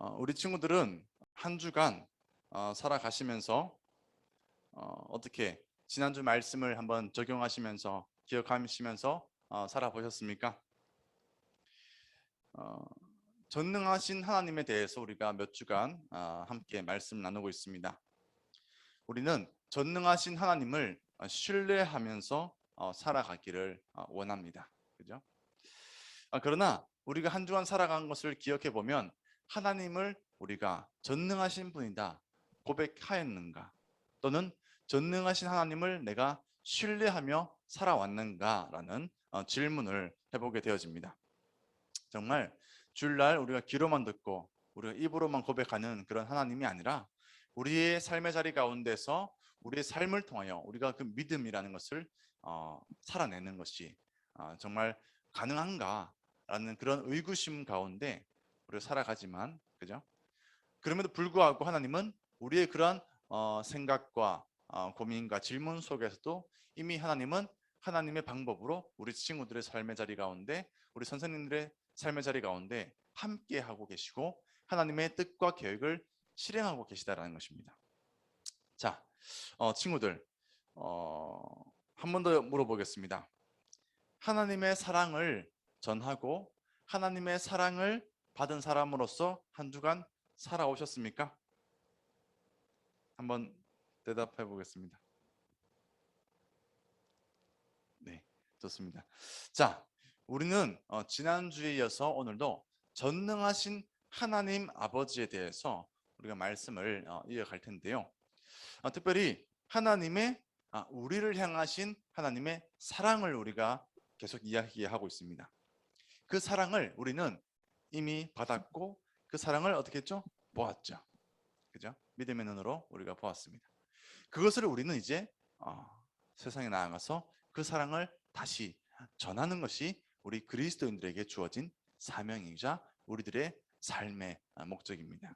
우리 친구들은 한 주간 살아가시면서 어떻게 지난주 말씀을 한번 적용하시면서 기억하시면서 살아보셨습니까? 어, 전능하신 하나님에 대해서 우리가 몇 주간 함께 말씀 나누고 있습니다. 우리는 전능하신 하나님을 신뢰하면서 살아가기를 원합니다. 그죠? 그러나 우리가 한 주간 살아간 것을 기억해 보면 하나님을 우리가 전능하신 분이다 고백하였는가? 또는 전능하신 하나님을 내가 신뢰하며 살아왔는가라는 질문을 해보게 되어집니다. 정말 주일날 우리가 귀로만 듣고 우리가 입으로만 고백하는 그런 하나님이 아니라 우리의 삶의 자리 가운데서 우리의 삶을 통하여 우리가 그 믿음이라는 것을 살아내는 것이 정말 가능한가라는 그런 의구심 가운데 우리가 살아가지만, 그죠? 그럼에도 불구하고 하나님은 우리의 그러한 생각과 고민과 질문 속에서도 이미 하나님은 하나님의 방법으로 우리 친구들의 삶의 자리 가운데, 우리 선생님들의 삶의 자리 가운데 함께 하고 계시고 하나님의 뜻과 계획을 실행하고 계시다라는 것입니다. 자, 친구들, 한 번 더 물어보겠습니다. 하나님의 사랑을 전하고 하나님의 사랑을 받은 사람으로서 한 주간 살아오셨습니까? 한번 대답해 보겠습니다. 네, 좋습니다. 자, 우리는 지난주에 이어서 오늘도 전능하신 하나님 아버지에 대해서 우리가 말씀을 이어갈 텐데요. 특별히 하나님의 우리를 향하신 하나님의 사랑을 우리가 계속 이야기하고 있습니다. 그 사랑을 우리는 이미 받았고 그 사랑을 어떻게 했죠? 보았죠. 그죠? 믿음의 눈으로 우리가 보았습니다. 그것을 우리는 이제 세상에 나아가서 그 사랑을 다시 전하는 것이 우리 그리스도인들에게 주어진 사명이자 우리들의 삶의 목적입니다.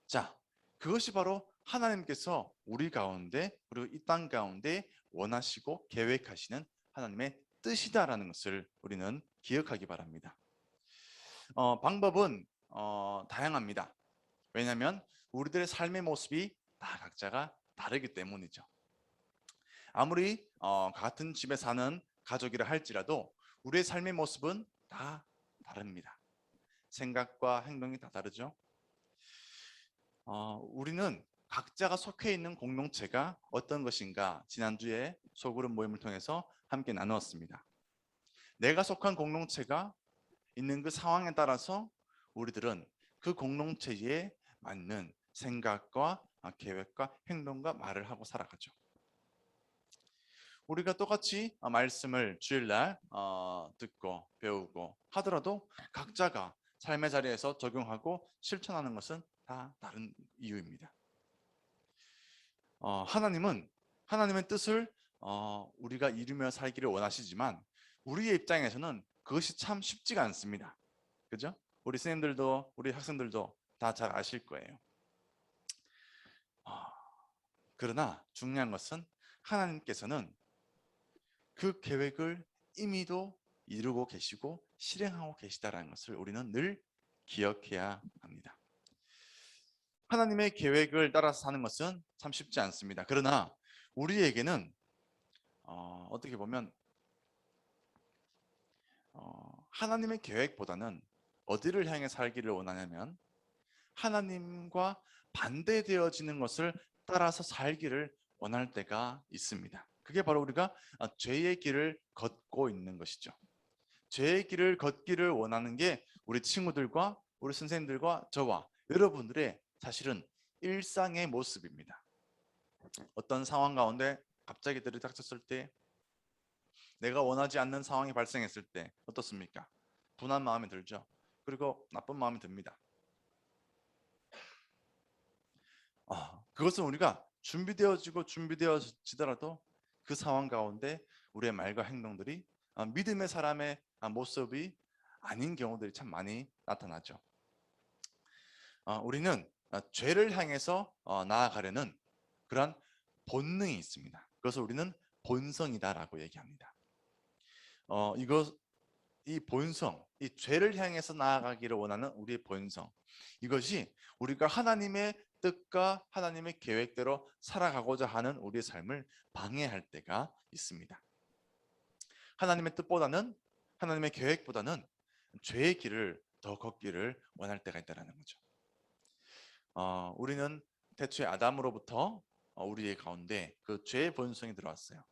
자, 그것이 바로 하나님께서 우리 가운데 그리고 이 땅 가운데 원하시고 계획하시는 하나님의 뜻이다라는 것을 우리는 기억하기 바랍니다. 방법은 다양합니다. 왜냐하면 우리들의 삶의 모습이 다 각자가 다르기 때문이죠. 아무리 같은 집에 사는 가족이라 할지라도 우리의 삶의 모습은 다 다릅니다. 생각과 행동이 다 다르죠. 우리는 각자가 속해 있는 공동체가 어떤 것인가 지난주에 소그룹 모임을 통해서 함께 나누었습니다. 내가 속한 공동체가 있는 그 상황에 따라서 우리들은 그 공동체에 맞는 생각과 계획과 행동과 말을 하고 살아가죠. 우리가 똑같이 말씀을 주일날 듣고 배우고 하더라도 각자가 삶의 자리에서 적용하고 실천하는 것은 다 다른 이유입니다. 하나님은 하나님의 뜻을 우리가 이루며 살기를 원하시지만 우리의 입장에서는 그것이 참 쉽지가 않습니다. 그죠? 우리 선생님들도 우리 학생들도 다 잘 아실 거예요. 그러나 중요한 것은 하나님께서는 그 계획을 이미도 이루고 계시고 실행하고 계시다라는 것을 우리는 늘 기억해야 합니다. 하나님의 계획을 따라서 사는 것은 참 쉽지 않습니다. 그러나 우리에게는 어떻게 보면 하나님의 계획보다는 어디를 향해 살기를 원하냐면 하나님과 반대되어지는 것을 따라서 살기를 원할 때가 있습니다. 그게 바로 우리가 죄의 길을 걷고 있는 것이죠. 죄의 길을 걷기를 원하는 게 우리 친구들과 우리 선생님들과 저와 여러분들의 사실은 일상의 모습입니다. 어떤 상황 가운데 갑자기 들이닥쳤을 때, 내가 원하지 않는 상황이 발생했을 때 어떻습니까? 분한 마음이 들죠. 그리고 나쁜 마음이 듭니다. 그것은 우리가 준비되어지더라도 그 상황 가운데 우리의 말과 행동들이 믿음의 사람의 모습이 아닌 경우들이 참 많이 나타나죠. 우리는 죄를 향해서 나아가려는 그러한 본능이 있습니다. 그것을 우리는 본성이다라고 얘기합니다. 이 본성, 이 죄를 향해서 나아가기를 원하는 우리의 본성, 이것이 우리가 하나님의 뜻과 하나님의 계획대로 살아가고자 하는 우리의 삶을 방해할 때가 있습니다. 하나님의 뜻보다는, 하나님의 계획보다는 죄의 길을 더 걷기를 원할 때가 있다는 거죠. 우리는 태초에 아담으로부터 우리의 가운데 그 죄의 본성이 들어왔어요.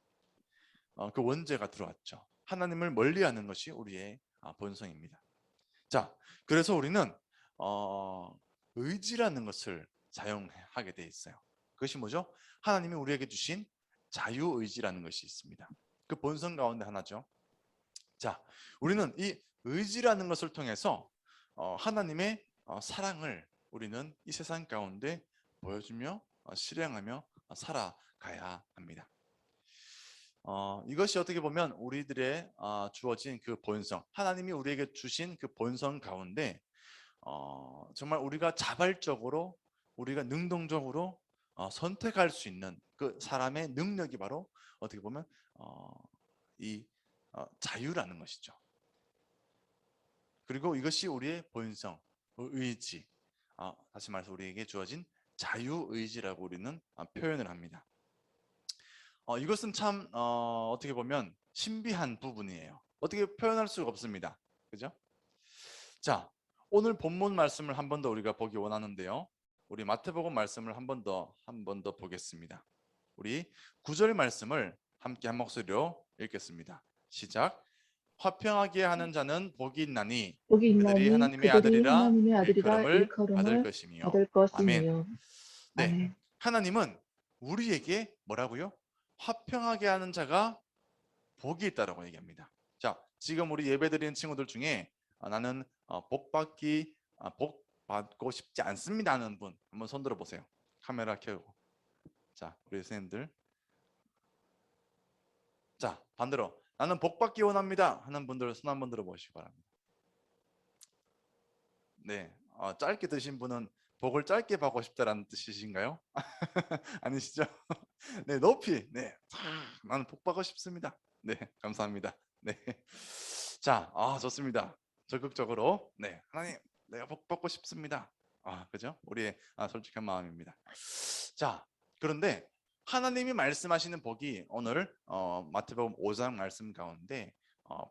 그 원죄가 들어왔죠. 하나님을 멀리하는 것이 우리의 본성입니다. 자, 그래서 우리는 의지라는 것을 사용하게 돼 있어요. 그것이 뭐죠? 하나님이 우리에게 주신 자유의지라는 것이 있습니다. 그 본성 가운데 하나죠. 자, 우리는 이 의지라는 것을 통해서 하나님의 사랑을 우리는 이 세상 가운데 보여주며 실행하며 살아가야 합니다. 이것이 어떻게 보면 우리들의 주어진 그 본성, 하나님이 우리에게 주신 그 본성 가운데 정말 우리가 자발적으로, 우리가 능동적으로 선택할 수 있는 그 사람의 능력이 바로 어떻게 보면 이 자유라는 것이죠. 그리고 이것이 우리의 본성, 의지, 다시 말해서 우리에게 주어진 자유의지라고 우리는 표현을 합니다. 이것은 참 어떻게 보면 신비한 부분이에요. 어떻게 표현할 수가 없습니다. 그죠? 자, 오늘 본문 말씀을 한 번 더 우리가 보기 원하는데요. 우리 마태복음 말씀을 한 번 더 보겠습니다. 우리 9절 말씀을 함께 한 목소리로 읽겠습니다. 시작. 화평하게 하는 자는 복이 있나니 그들이 하나님의 아들이라 일컬음을 받을 것이며. 아멘. 네, 하나님은 우리에게 뭐라고요? 화평하게 하는 자가 복이 있다라고 얘기합니다. 자, 지금 우리 예배드리는 친구들 중에 나는 복 받고 싶지 않습니다 하는 분 한번 손 들어 보세요. 카메라 켜고. 자, 우리 선생님들. 자, 반대로 나는 복 받기 원합니다 하는 분들 손 한번 들어 보시기 바랍니다. 네, 짧게 드신 분은 복을 짧게 받고 싶다라는 뜻이신가요? 아니시죠? 네, 높이. 네, 나는 복 받고 싶습니다. 네, 감사합니다. 네, 자, 좋습니다. 적극적으로. 네, 하나님, 내가 복 받고 싶습니다. 그죠? 우리의 솔직한 마음입니다. 자, 그런데 하나님이 말씀하시는 복이 오늘 마태복음 5장 말씀 가운데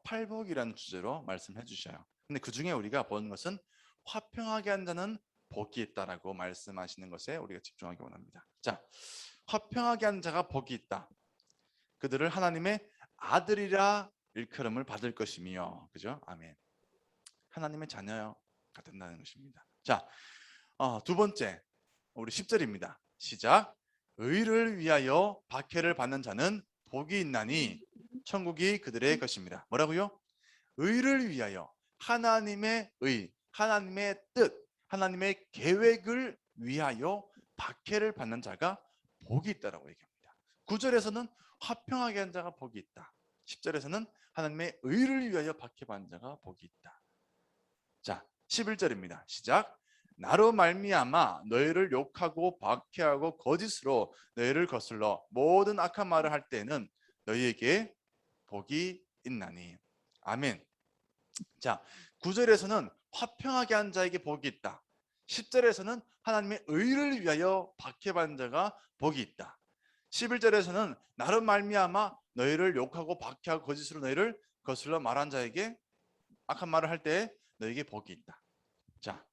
팔복이라는 주제로 말씀해 주셔요. 근데 그 중에 우리가 보는 것은 화평하게 한 자는 복이 있다라고 말씀하시는 것에 우리가 집중하기 원합니다. 자, 화평하게 한 자가 복이 있다. 그들을 하나님의 아들이라 일컬음을 받을 것이며, 그죠? 아멘. 하나님의 자녀가 된다는 것입니다. 자, 두 번째 우리 10절입니다. 시작. 의를 위하여 박해를 받는 자는 복이 있나니 천국이 그들의 것입니다. 뭐라고요? 의를 위하여, 하나님의 의, 하나님의 뜻, 하나님의 계획을 위하여 박해를 받는 자가 복이 있다라고 얘기합니다. 9절에서는 화평하게 한 자가 복이 있다. 10절에서는 하나님의 의를 위하여 박해받는 자가 복이 있다. 자, 11절입니다. 시작. 나로 말미암아 너희를 욕하고 박해하고 거짓으로 너희를 거슬러 모든 악한 말을 할 때에는 너희에게 복이 있나니. 아멘. 자, 9절에서는 화평하게 한 자에게 복이 있다. 10절에서는 하나님의 의를 위하여 박해받는 자가 복이 있다. 11절에서는 나로 말미암아 너희를 욕하고 박해하고 거짓으로 너희를 거슬러 말한 자에게 악한 말을 할 때 너에게 복이 있다. 자,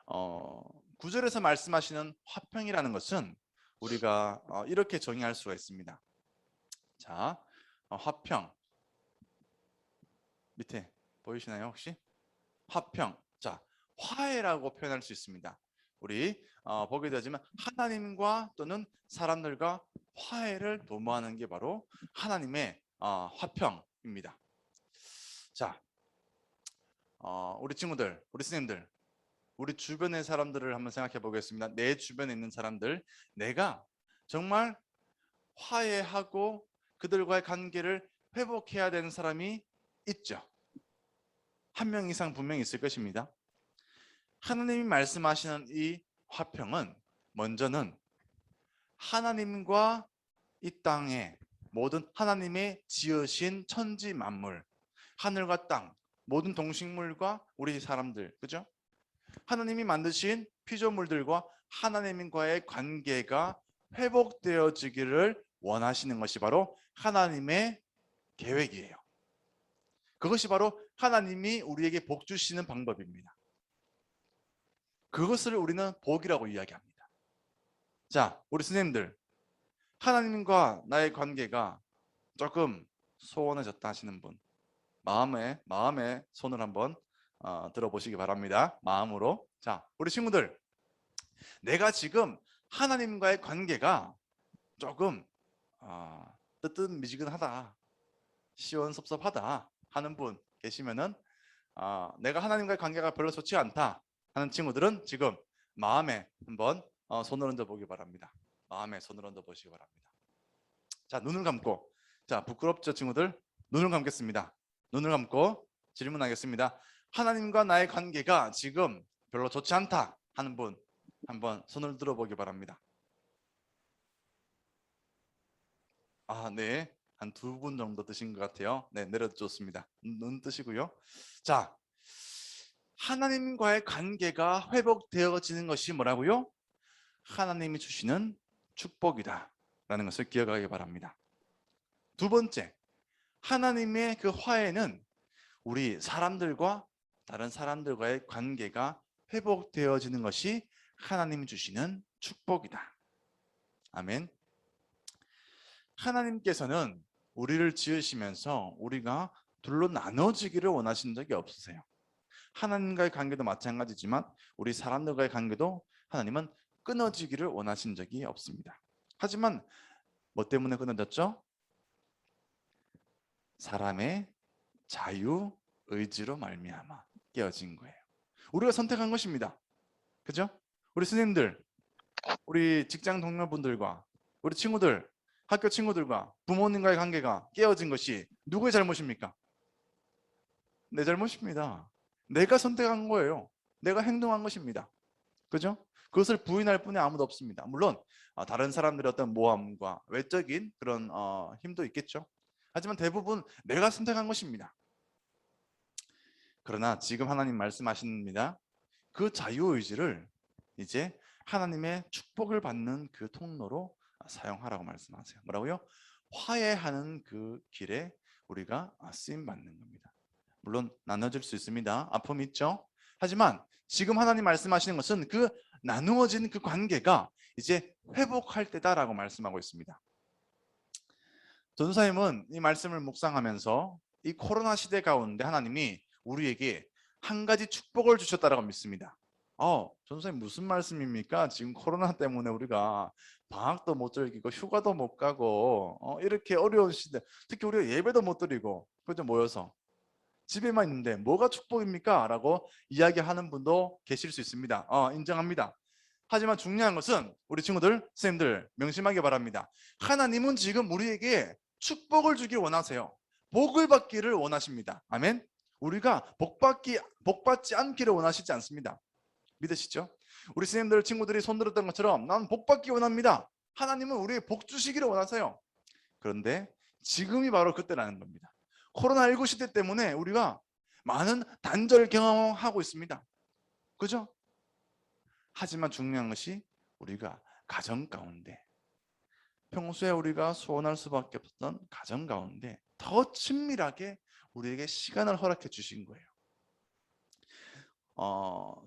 9절에서 말씀하시는 화평이라는 것은 우리가 이렇게 정의할 수가 있습니다. 자, 화평 밑에 보이시나요 혹시? 화평. 자, 화해라고 표현할 수 있습니다. 우리 보게 되지만 하나님과 또는 사람들과 화해를 도모하는 게 바로 하나님의 화평입니다. 자, 우리 친구들, 우리 스님들, 우리 주변의 사람들을 한번 생각해 보겠습니다. 내 주변에 있는 사람들, 내가 정말 화해하고 그들과의 관계를 회복해야 되는 사람이 있죠. 한 명 이상 분명히 있을 것입니다. 하나님이 말씀하시는 이 화평은 먼저는 하나님과 이 땅의 모든 하나님의 지으신 천지 만물, 하늘과 땅, 모든 동식물과 우리 사람들, 그죠? 하나님이 만드신 피조물들과 하나님과의 관계가 회복되어지기를 원하시는 것이 바로 하나님의 계획이에요. 그것이 바로 하나님이 우리에게 복 주시는 방법입니다. 그것을 우리는 복이라고 이야기합니다. 자, 우리 선생님들, 하나님과 나의 관계가 조금 소원해졌다 하시는 분, 마음에 손을 한번 들어보시기 바랍니다. 마음으로. 자, 우리 친구들, 내가 지금 하나님과의 관계가 조금 뜨뜻미지근하다, 시원섭섭하다 하는 분 계시면은 내가 하나님과의 관계가 별로 좋지 않다 하는 친구들은 지금 마음에 한번 손을 얹어 보기 바랍니다. 마음에 손을 얹어 보시기 바랍니다. 자, 눈을 감고, 자, 부끄럽죠 친구들? 눈을 감겠습니다. 눈을 감고 질문하겠습니다. 하나님과 나의 관계가 지금 별로 좋지 않다 하는 분 한번 손을 들어보기 바랍니다. 네. 한 2분 정도 뜨신 것 같아요. 네, 내려줬습니다. 눈 뜨시고요. 자, 하나님과의 관계가 회복되어지는 것이 뭐라고요? 하나님이 주시는 축복이다 라는 것을 기억하기 바랍니다. 두 번째, 하나님의 그 화해는 우리 사람들과 다른 사람들과의 관계가 회복되어지는 것이 하나님이 주시는 축복이다. 아멘. 하나님께서는 우리를 지으시면서 우리가 둘로 나눠지기를 원하신 적이 없으세요. 하나님과의 관계도 마찬가지지만 우리 사람들과의 관계도 하나님은 끊어지기를 원하신 적이 없습니다. 하지만 뭐 때문에 끊어졌죠? 사람의 자유 의지로 말미암아 깨어진 거예요. 우리가 선택한 것입니다. 그죠? 우리 스님들, 우리 직장 동료분들과 우리 친구들, 학교 친구들과 부모님과의 관계가 깨어진 것이 누구의 잘못입니까? 내 잘못입니다. 내가 선택한 거예요. 내가 행동한 것입니다. 그죠? 그것을 부인할 분이 아무도 없습니다. 물론 다른 사람들의 어떤 모함과 외적인 그런 힘도 있겠죠. 하지만 대부분 내가 선택한 것입니다. 그러나 지금 하나님 말씀하십니다. 그 자유의지를 이제 하나님의 축복을 받는 그 통로로 사용하라고 말씀하세요. 뭐라고요? 화해하는 그 길에 우리가 쓰임 받는 겁니다. 물론 나눠질 수 있습니다. 아픔이 있죠. 하지만 지금 하나님 말씀하시는 것은 그 나누어진 그 관계가 이제 회복할 때다라고 말씀하고 있습니다. 전도사님은 이 말씀을 묵상하면서 이 코로나 시대 가운데 하나님이 우리에게 한 가지 축복을 주셨다라고 믿습니다. 전도사님 무슨 말씀입니까? 지금 코로나 때문에 우리가 방학도 못 즐기고 휴가도 못 가고 이렇게 어려운 시대, 특히 우리가 예배도 못 드리고 그저 모여서 집에만 있는데 뭐가 축복입니까? 라고 이야기하는 분도 계실 수 있습니다. 인정합니다. 하지만 중요한 것은 우리 친구들, 선생님들 명심하기 바랍니다. 하나님은 지금 우리에게 축복을 주길 원하세요. 복을 받기를 원하십니다. 아멘. 우리가 복받지 않기를 원하시지 않습니다. 믿으시죠? 우리 선생님들, 친구들이 손들었던 것처럼 난 복받기 원합니다. 하나님은 우리에게 복 주시기를 원하세요. 그런데 지금이 바로 그때라는 겁니다. 코로나19 시대 때문에 우리가 많은 단절 경험하고 있습니다. 그죠? 하지만 중요한 것이 우리가 가정 가운데, 평소에 우리가 소원할 수밖에 없었던 가정 가운데 더 친밀하게 우리에게 시간을 허락해 주신 거예요.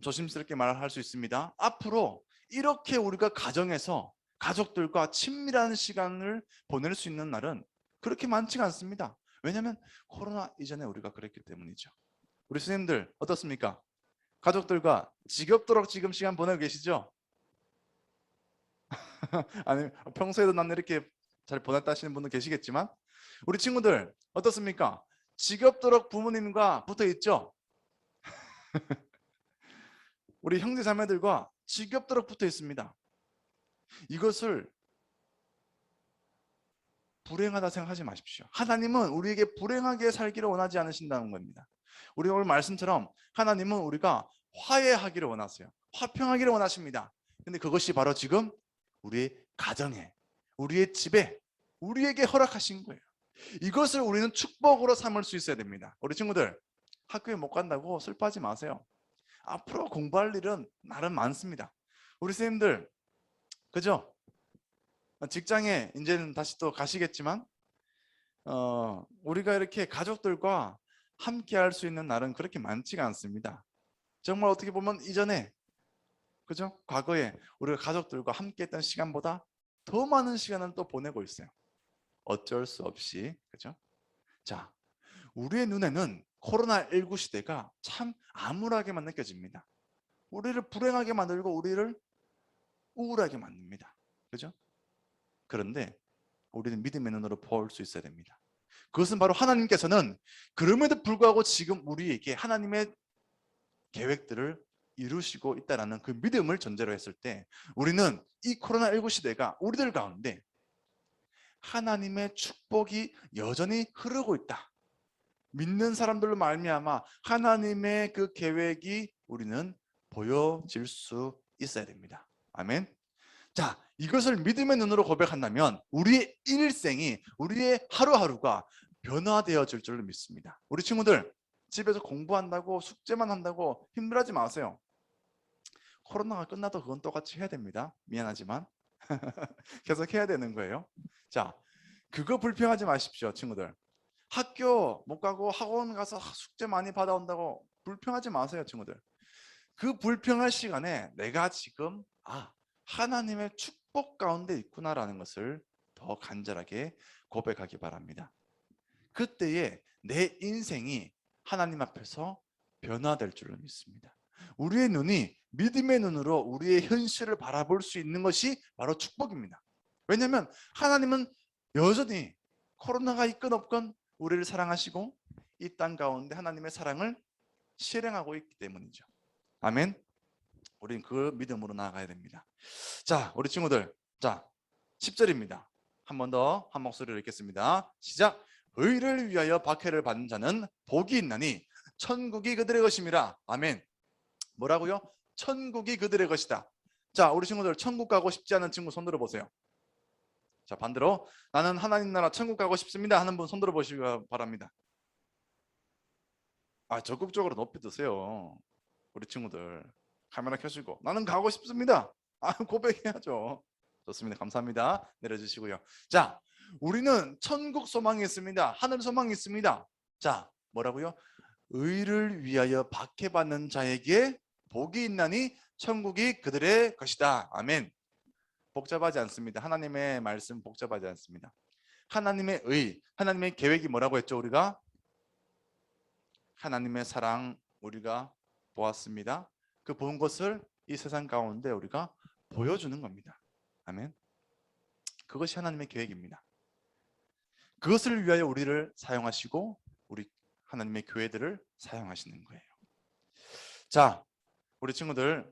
조심스럽게 말할 수 있습니다. 앞으로 이렇게 우리가 가정에서 가족들과 친밀한 시간을 보낼 수 있는 날은 그렇게 많지가 않습니다. 왜냐하면 코로나 이전에 우리가 그랬기 때문이죠. 우리 선생님들 어떻습니까? 가족들과 지겹도록 지금 시간 보내고 계시죠? 아니, 평소에도 난 이렇게 잘 보냈다 하시는 분도 계시겠지만 우리 친구들 어떻습니까? 지겹도록 부모님과 붙어 있죠? 우리 형제 자매들과 지겹도록 붙어 있습니다. 이것을 불행하다 생각하지 마십시오. 하나님은 우리에게 불행하게 살기를 원하지 않으신다는 겁니다. 우리 오늘 말씀처럼 하나님은 우리가 화해하기를 원하세요. 화평하기를 원하십니다. 근데 그것이 바로 지금 우리의 가정에, 우리의 집에, 우리에게 허락하신 거예요. 이것을 우리는 축복으로 삼을 수 있어야 됩니다. 우리 친구들, 학교에 못 간다고 슬퍼하지 마세요. 앞으로 공부할 일은 나름 많습니다. 우리 선생님들, 그죠? 직장에 이제는 다시 또 가시겠지만 우리가 이렇게 가족들과 함께 할 수 있는 날은 그렇게 많지가 않습니다. 정말 어떻게 보면 이전에, 그죠? 과거에 우리가 가족들과 함께 했던 시간보다 더 많은 시간을 또 보내고 있어요. 어쩔 수 없이, 그죠? 자, 우리의 눈에는 코로나19 시대가 참 암울하게만 느껴집니다. 우리를 불행하게 만들고 우리를 우울하게 만듭니다. 그죠? 그런데 우리는 믿음의 눈으로 볼 수 있어야 됩니다. 그것은 바로 하나님께서는 그럼에도 불구하고 지금 우리에게 하나님의 계획들을 이루시고 있다는 그 믿음을 전제로 했을 때 우리는 이 코로나19 시대가 우리들 가운데 하나님의 축복이 여전히 흐르고 있다. 믿는 사람들로 말미암아 하나님의 그 계획이 우리는 보여질 수 있어야 됩니다. 아멘. 자, 이것을 믿음의 눈으로 고백한다면 우리의 일생이, 우리의 하루하루가 변화되어질 줄로 믿습니다. 우리 친구들, 집에서 공부한다고 숙제만 한다고 힘들어하지 마세요. 코로나가 끝나도 그건 똑같이 해야 됩니다. 미안하지만 계속 해야 되는 거예요. 자, 그거 불평하지 마십시오, 친구들. 학교 못 가고 학원 가서 숙제 많이 받아온다고 불평하지 마세요, 친구들. 그 불평할 시간에 내가 지금 하나님의 축복 가운데 있구나라는 것을 더 간절하게 고백하기 바랍니다. 그때에 내 인생이 하나님 앞에서 변화될 줄로 믿습니다. 우리의 눈이 믿음의 눈으로 우리의 현실을 바라볼 수 있는 것이 바로 축복입니다. 왜냐하면 하나님은 여전히 코로나가 있건 없건 우리를 사랑하시고 이 땅 가운데 하나님의 사랑을 실행하고 있기 때문이죠. 아멘. 우리는 그 믿음으로 나아가야 됩니다. 자, 우리 친구들, 자 10절입니다. 한 번 더 한 목소리로 읽겠습니다. 시작. 의를 위하여 박해를 받는 자는 복이 있나니 천국이 그들의 것임이라. 아멘. 뭐라고요? 천국이 그들의 것이다. 자, 우리 친구들, 천국 가고 싶지 않은 친구 손 들어보세요. 자, 반대로 나는 하나님 나라 천국 가고 싶습니다 하는 분 손 들어보시기 바랍니다. 적극적으로 높이 드세요. 우리 친구들 카메라 켜시고 나는 가고 싶습니다. 고백해야죠. 좋습니다. 감사합니다. 내려주시고요. 자, 우리는 천국 소망이 있습니다. 하늘 소망이 있습니다. 자, 뭐라고요? 의를 위하여 박해받는 자에게 복이 있나니 천국이 그들의 것이다. 아멘. 복잡하지 않습니다. 하나님의 말씀 복잡하지 않습니다. 하나님의 의, 하나님의 계획이 뭐라고 했죠? 우리가 하나님의 사랑 우리가 보았습니다. 그 본 것을 이 세상 가운데 우리가 보여주는 겁니다. 아멘. 그것이 하나님의 계획입니다. 그것을 위하여 우리를 사용하시고 우리 하나님의 교회들을 사용하시는 거예요. 자, 우리 친구들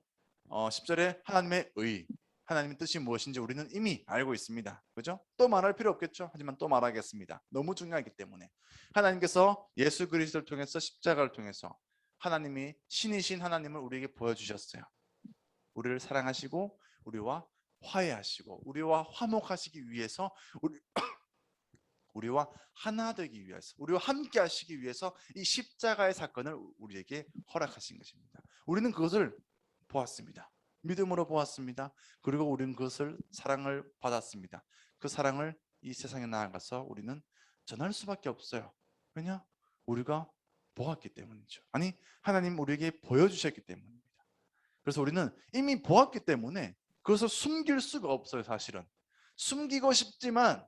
10절에 하나님의 의, 하나님의 뜻이 무엇인지 우리는 이미 알고 있습니다. 그죠? 또 말할 필요 없겠죠? 하지만 또 말하겠습니다. 너무 중요하기 때문에 하나님께서 예수 그리스도를 통해서 십자가를 통해서 하나님이 신이신 하나님을 우리에게 보여주셨어요. 우리를 사랑하시고 우리와 화해하시고 우리와 화목하시기 위해서 우리와 하나 되기 위해서 우리와 함께 하시기 위해서 이 십자가의 사건을 우리에게 허락하신 것입니다. 우리는 그것을 보았습니다. 믿음으로 보았습니다. 그리고 우리는 그것을 사랑을 받았습니다. 그 사랑을 이 세상에 나아가서 우리는 전할 수밖에 없어요. 왜냐? 우리가 보았기 때문이죠. 아니, 하나님 우리에게 보여주셨기 때문입니다. 그래서 우리는 이미 보았기 때문에 그것을 숨길 수가 없어요. 사실은 숨기고 싶지만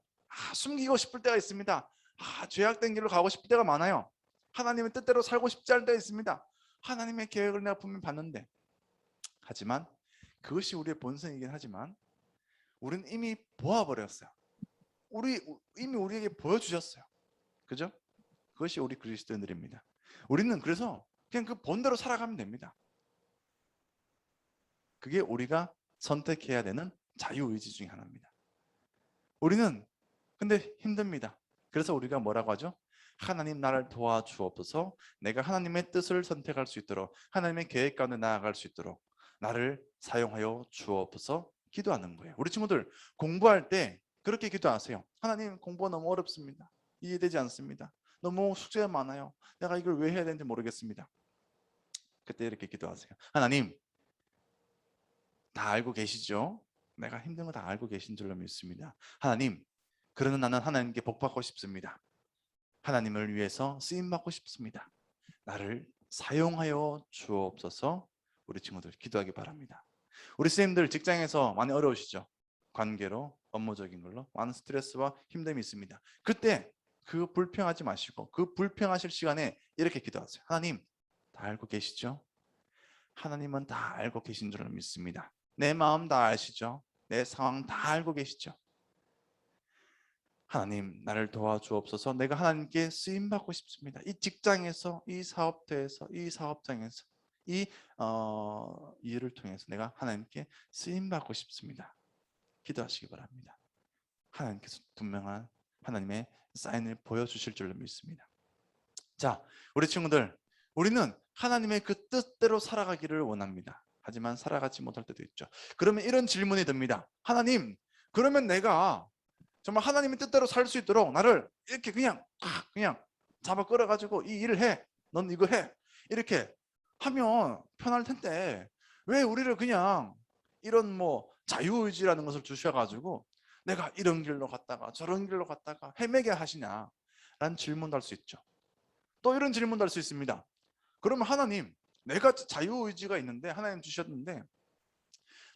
숨기고 싶을 때가 있습니다. 죄악된 길로 가고 싶을 때가 많아요. 하나님의 뜻대로 살고 싶지 않을 때가 있습니다. 하나님의 계획을 내가 분명히 봤는데, 하지만 그것이 우리의 본성이긴 하지만 우리는 이미 보아버렸어요. 이미 우리에게 보여주셨어요. 그죠? 그것이 우리 그리스도인들입니다. 우리는 그래서 그냥 그 본대로 살아가면 됩니다. 그게 우리가 선택해야 되는 자유의지 중에 하나입니다. 우리는 근데 힘듭니다. 그래서 우리가 뭐라고 하죠? 하나님 나를 도와주옵소서. 내가 하나님의 뜻을 선택할 수 있도록 하나님의 계획 가운데 나아갈 수 있도록 나를 사용하여 주옵소서 기도하는 거예요. 우리 친구들 공부할 때 그렇게 기도하세요. 하나님 공부가 너무 어렵습니다. 이해되지 않습니다. 너무 숙제가 많아요. 내가 이걸 왜 해야 되는지 모르겠습니다. 그때 이렇게 기도하세요. 하나님, 다 알고 계시죠? 내가 힘든 거 다 알고 계신 줄로 믿습니다. 하나님, 그러나 나는 하나님께 복받고 싶습니다. 하나님을 위해서 쓰임받고 싶습니다. 나를 사용하여 주옵소서. 우리 친구들 기도하기 바랍니다. 우리 선생님들 직장에서 많이 어려우시죠? 관계로, 업무적인 걸로 많은 스트레스와 힘듦이 있습니다. 그때 그 불평하지 마시고 그 불평하실 시간에 이렇게 기도하세요. 하나님, 다 알고 계시죠? 하나님은 다 알고 계신 줄 믿습니다. 내 마음 다 아시죠? 내 상황 다 알고 계시죠? 하나님, 나를 도와주옵소서. 내가 하나님께 쓰임받고 싶습니다. 이 직장에서, 이 사업터에서, 이 사업장에서, 이 일을 통해서 내가 하나님께 쓰임받고 싶습니다. 기도하시기 바랍니다. 하나님께서 분명한 하나님의 사인을 보여주실 줄로 믿습니다. 자, 우리 친구들, 우리는 하나님의 그 뜻대로 살아가기를 원합니다. 하지만 살아가지 못할 때도 있죠. 그러면 이런 질문이 듭니다. 하나님, 그러면 내가 정말 하나님의 뜻대로 살 수 있도록 나를 이렇게 그냥 잡아 끌어가지고 이 일을 해. 넌 이거 해. 이렇게 하면 편할 텐데 왜 우리를 그냥 이런 뭐 자유의지라는 것을 주셔가지고 내가 이런 길로 갔다가 저런 길로 갔다가 헤매게 하시냐 라는 질문도 할 수 있죠. 또 이런 질문도 할 수 있습니다. 그러면 하나님, 내가 자유의지가 있는데 하나님 주셨는데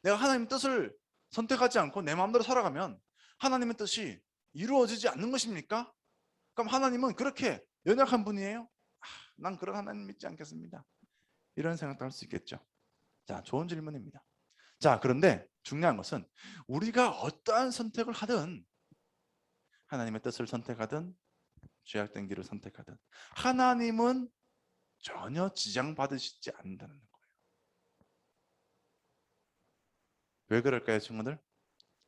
내가 하나님 뜻을 선택하지 않고 내 마음대로 살아가면 하나님의 뜻이 이루어지지 않는 것입니까? 그럼 하나님은 그렇게 연약한 분이에요? 난 그런 하나님 믿지 않겠습니다. 이런 생각도 할 수 있겠죠. 자, 좋은 질문입니다. 자, 그런데 중요한 것은 우리가 어떠한 선택을 하든 하나님의 뜻을 선택하든 죄악된 길을 선택하든 하나님은 전혀 지장받으시지 않는다는 거예요. 왜 그럴까요, 친구들?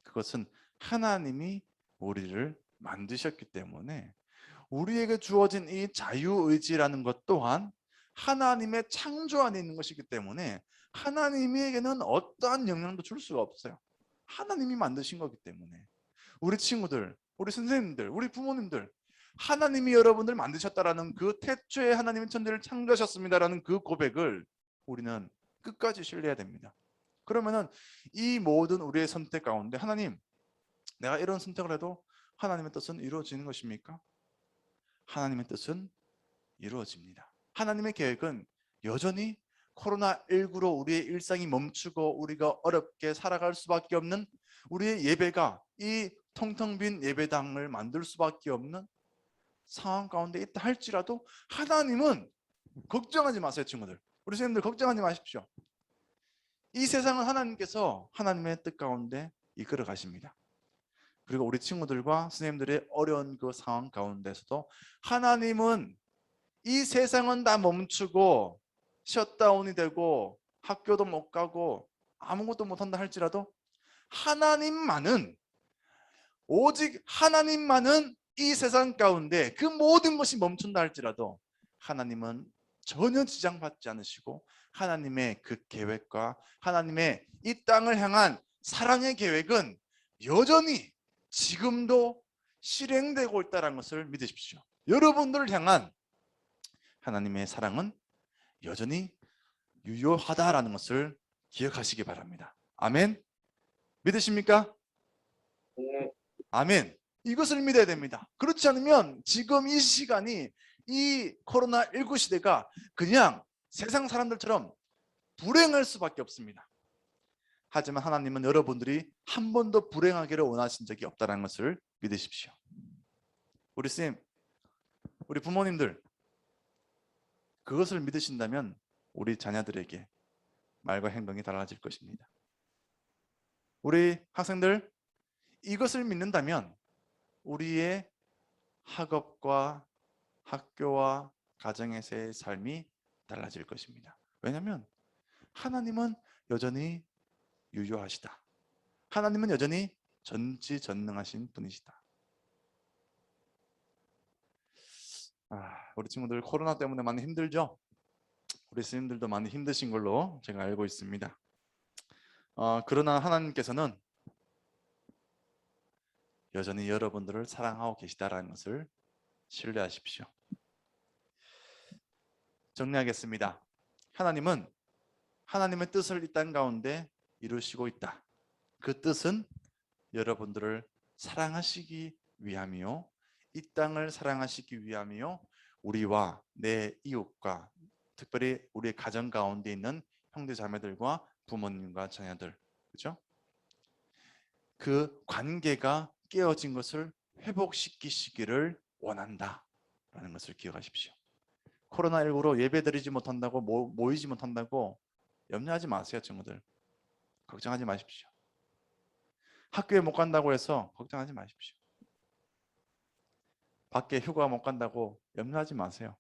그것은 하나님이 우리를 만드셨기 때문에 우리에게 주어진 이 자유의지라는 것 또한 하나님의 창조 안에 있는 것이기 때문에 하나님에게는 어떠한 영향도 줄 수가 없어요. 하나님이 만드신 거기 때문에. 우리 친구들, 우리 선생님들, 우리 부모님들, 하나님이 여러분들 만드셨다라는 그 태초에 하나님이 천지를 창조하셨습니다라는 그 고백을 우리는 끝까지 신뢰해야 됩니다. 그러면은 이 모든 우리의 선택 가운데 하나님, 내가 이런 선택을 해도 하나님의 뜻은 이루어지는 것입니까? 하나님의 뜻은 이루어집니다. 하나님의 계획은 여전히 코로나19로 우리의 일상이 멈추고 우리가 어렵게 살아갈 수밖에 없는 우리의 예배가 이 텅텅 빈 예배당을 만들 수밖에 없는 상황 가운데 있다 할지라도 하나님은 걱정하지 마세요, 친구들. 우리 선생님들 걱정하지 마십시오. 이 세상은 하나님께서 하나님의 뜻 가운데 이끌어 가십니다. 그리고 우리 친구들과 선생님들의 어려운 그 상황 가운데서도 하나님은 이 세상은 다 멈추고 셧다운이 되고 학교도 못 가고 아무것도 못한다 할지라도 하나님만은, 오직 하나님만은 이 세상 가운데 그 모든 것이 멈춘다 할지라도 하나님은 전혀 지장받지 않으시고 하나님의 그 계획과 하나님의 이 땅을 향한 사랑의 계획은 여전히 지금도 실행되고 있다는 것을 믿으십시오. 여러분들을 향한 하나님의 사랑은 여전히 유효하다라는 것을 기억하시기 바랍니다. 아멘. 믿으십니까? 네. 아멘. 이것을 믿어야 됩니다. 그렇지 않으면 지금 이 시간이, 이 코로나19 시대가 그냥 세상 사람들처럼 불행할 수밖에 없습니다. 하지만 하나님은 여러분들이 한 번도 불행하기를 원하신 적이 없다는 것을 믿으십시오. 우리 쌤, 우리 부모님들, 그것을 믿으신다면 우리 자녀들에게 말과 행동이 달라질 것입니다. 우리 학생들, 이것을 믿는다면 우리의 학업과 학교와 가정에서의 삶이 달라질 것입니다. 왜냐하면 하나님은 여전히 유효하시다. 하나님은 여전히 전지전능하신 분이시다. 우리 친구들 코로나 때문에 많이 힘들죠? 우리 스님들도 많이 힘드신 걸로 제가 알고 있습니다. 그러나 하나님께서는 여전히 여러분들을 사랑하고 계시다라는 것을 신뢰하십시오. 정리하겠습니다. 하나님은 하나님의 뜻을 이 땅 가운데 이루시고 있다. 그 뜻은 여러분들을 사랑하시기 위함이요, 이 땅을 사랑하시기 위함이요, 우리와 내 이웃과 특별히 우리의 가정 가운데 있는 형제 자매들과 부모님과 자녀들, 그렇죠? 그 관계가 깨어진 것을 회복시키시기를 원한다라는 것을 기억하십시오. 코로나19로 예배드리지 못한다고 모이지 못한다고 염려하지 마세요, 친구들. 걱정하지 마십시오. 학교에 못 간다고 해서 걱정하지 마십시오. 밖에 휴가 못 간다고 염려하지 마세요.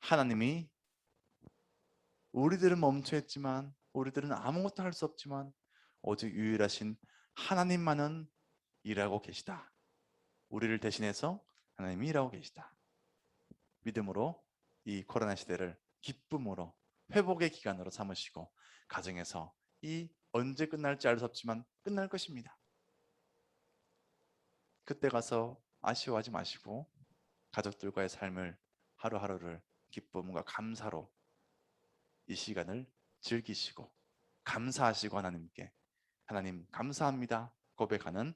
하나님이 우리들은 멈춰있지만, 우리들은 아무것도 할 수 없지만 오직 유일하신 하나님만은 일하고 계시다. 우리를 대신해서 하나님이 일하고 계시다. 믿음으로 이 코로나 시대를 기쁨으로 회복의 기간으로 삼으시고, 가정에서 이 언제 끝날지 알 수 없지만 끝날 것입니다. 그때 가서 아쉬워하지 마시고 가족들과의 삶을, 하루하루를 기쁨과 감사로 이 시간을 즐기시고 감사하시고 하나님께 하나님 감사합니다 고백하는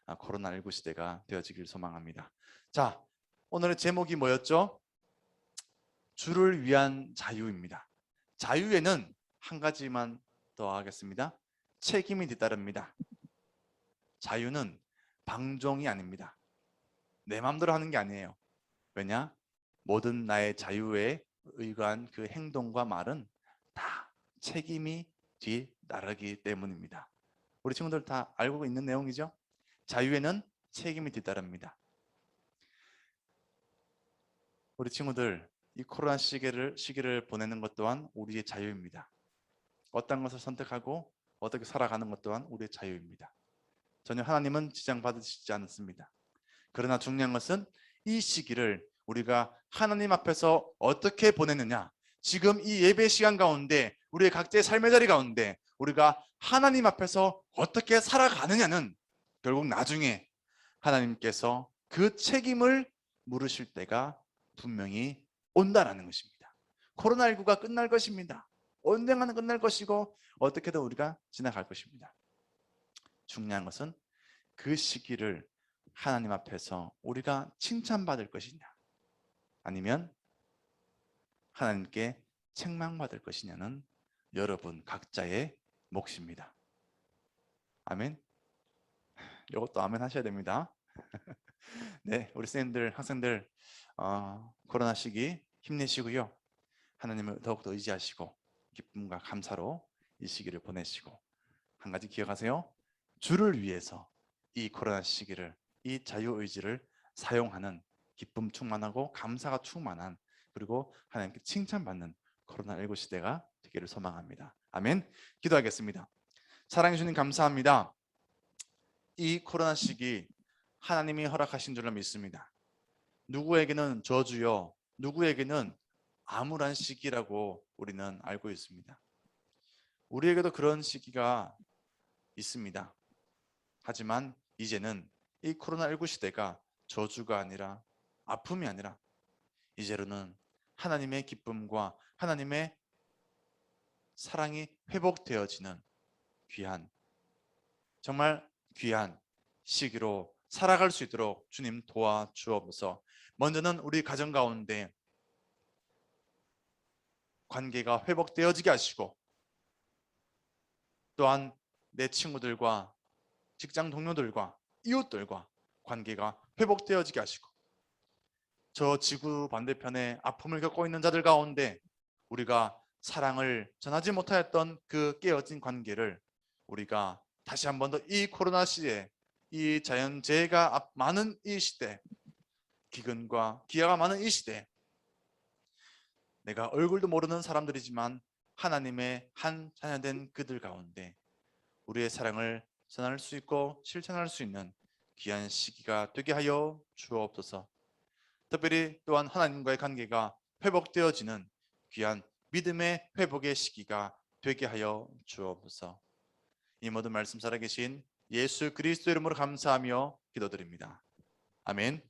코로나19 시대가 되어지길 소망합니다. 자, 오늘의 제목이 뭐였죠? 주를 위한 자유입니다. 자유에는 한 가지만 더 하겠습니다. 책임이 뒤따릅니다. 자유는 방종이 아닙니다. 내 마음대로 하는 게 아니에요. 왜냐? 모든 나의 자유에 의거한 그 행동과 말은 다 책임이 뒤따르기 때문입니다. 우리 친구들 다 알고 있는 내용이죠? 자유에는 책임이 뒤따릅니다. 우리 친구들, 이 코로나 시기를 보내는 것 또한 우리의 자유입니다. 어떤 것을 선택하고 어떻게 살아가는 것 또한 우리의 자유입니다. 전혀 하나님은 지장받으시지 않습니다. 그러나 중요한 것은 이 시기를 우리가 하나님 앞에서 어떻게 보내느냐, 지금 이 예배 시간 가운데 우리의 각자의 삶의 자리 가운데 우리가 하나님 앞에서 어떻게 살아가느냐는 결국 나중에 하나님께서 그 책임을 물으실 때가 분명히 온다라는 것입니다. 코로나19가 끝날 것입니다. 언젠가는 끝날 것이고 어떻게든 우리가 지나갈 것입니다. 중요한 것은 그 시기를 하나님 앞에서 우리가 칭찬받을 것이냐, 아니면 하나님께 책망받을 것이냐는 여러분 각자의 몫입니다. 아멘. 이것도 아멘 하셔야 됩니다. 네, 우리 선생님들, 학생들 코로나 시기 힘내시고요. 하나님을 더욱더 의지하시고 기쁨과 감사로 이 시기를 보내시고, 한 가지 기억하세요. 주를 위해서 이 코로나 시기를, 이 자유의지를 사용하는 기쁨 충만하고 감사가 충만한, 그리고 하나님께 칭찬받는 코로나19 시대가 되기를 소망합니다. 아멘. 기도하겠습니다. 사랑해 주님 감사합니다. 이 코로나 시기 하나님이 허락하신 줄로 믿습니다. 누구에게는 저주요, 누구에게는 암울한 시기라고 우리는 알고 있습니다. 우리에게도 그런 시기가 있습니다. 하지만 이제는 이 코로나19 시대가 저주가 아니라, 아픔이 아니라 이제로는 하나님의 기쁨과 하나님의 사랑이 회복되어지는 귀한, 정말 귀한 시기로 살아갈 수 있도록 주님 도와주옵소서. 먼저는 우리 가정 가운데 관계가 회복되어지게 하시고, 또한 내 친구들과 직장 동료들과 이웃들과 관계가 회복되어지게 하시고, 저 지구 반대편에 아픔을 겪고 있는 자들 가운데 우리가 사랑을 전하지 못하였던 그 깨어진 관계를 우리가 다시 한 번 더 이 코로나 시대에, 이 자연재해가 많은 이 시대, 기근과 기아가 많은 이 시대, 내가 얼굴도 모르는 사람들이지만 하나님의 한 자녀된 그들 가운데 우리의 사랑을 전할 수 있고 실천할 수 있는 귀한 시기가 되게 하여 주옵소서. 특별히 또한 하나님과의 관계가 회복되어지는 귀한 믿음의 회복의 시기가 되게 하여 주옵소서. 이 모든 말씀 살아계신 예수 그리스도 이름으로 감사하며 기도드립니다. 아멘.